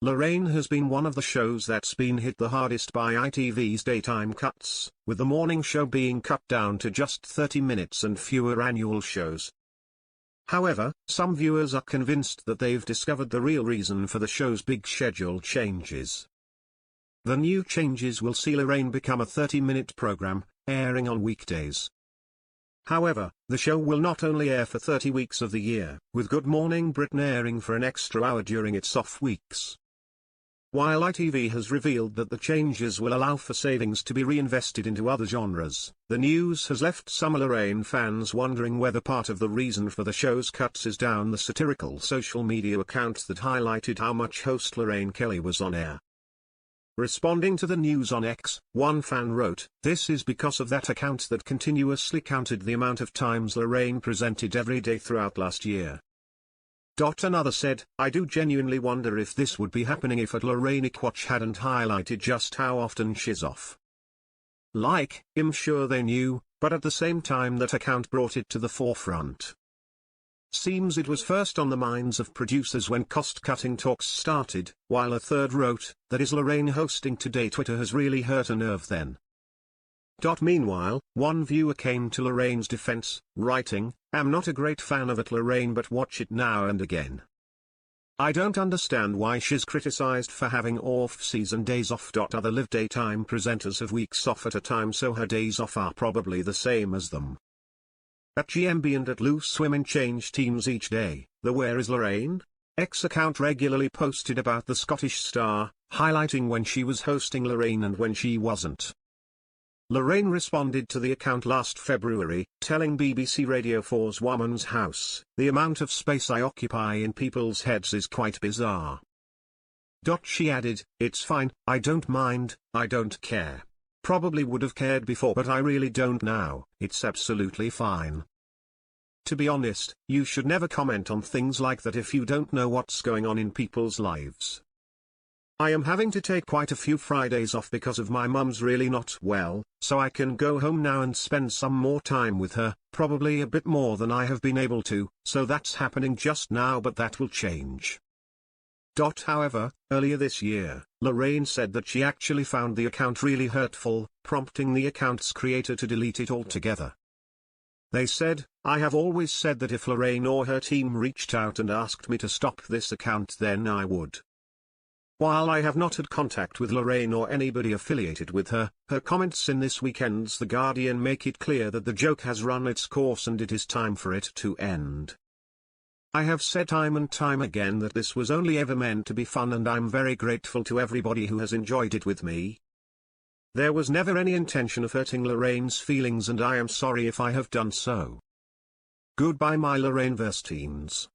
Lorraine has been one of the shows that's been hit the hardest by ITV's daytime cuts, with the morning show being cut down to just 30 minutes and fewer annual shows. However, some viewers are convinced that they've discovered the real reason for the show's big schedule changes. The new changes will see Lorraine become a 30-minute program, airing on weekdays. However, the show will not only air for 30 weeks of the year, with Good Morning Britain airing for an extra hour during its off weeks. While ITV has revealed that the changes will allow for savings to be reinvested into other genres, the news has left some Lorraine fans wondering whether part of the reason for the show's cuts is down the satirical social media account that highlighted how much host Lorraine Kelly was on air. Responding to the news on X, one fan wrote, "This is because of that account that continuously counted the amount of times Lorraine presented every day throughout last year." Another said, "I do genuinely wonder if this would be happening if at Lorraine Watch hadn't highlighted just how often she's off. Like, I'm sure they knew, but at the same time that account brought it to the forefront. Seems it was first on the minds of producers when cost-cutting talks started," while a third wrote, "That is Lorraine hosting today. Twitter has really hurt a nerve then." Meanwhile, one viewer came to Lorraine's defense, writing, "I'm not a great fan of it Lorraine but watch it now and again. I don't understand why she's criticized for having off-season days off. Other live daytime presenters have weeks off at a time, so her days off are probably the same as them. At GMB and at Loose Women change teams each day." The Where is Lorraine? X account regularly posted about the Scottish star, highlighting when she was hosting Lorraine and when she wasn't. Lorraine responded to the account last February, telling BBC Radio 4's Woman's House, "The amount of space I occupy in people's heads is quite bizarre." She added, "It's fine, I don't mind, I don't care. Probably would have cared before but I really don't now, it's absolutely fine. To be honest, you should never comment on things like that if you don't know what's going on in people's lives. I am having to take quite a few Fridays off because of my mum's really not well, so I can go home now and spend some more time with her, probably a bit more than I have been able to, so that's happening just now but that will change." However, earlier this year, Lorraine said that she actually found the account really hurtful, prompting the account's creator to delete it altogether. They said, "I have always said that if Lorraine or her team reached out and asked me to stop this account then I would. While I have not had contact with Lorraine or anybody affiliated with her, her comments in this weekend's The Guardian make it clear that the joke has run its course and it is time for it to end. I have said time and time again that this was only ever meant to be fun and I'm very grateful to everybody who has enjoyed it with me. There was never any intention of hurting Lorraine's feelings and I am sorry if I have done so. Goodbye my Lorraineverse teens."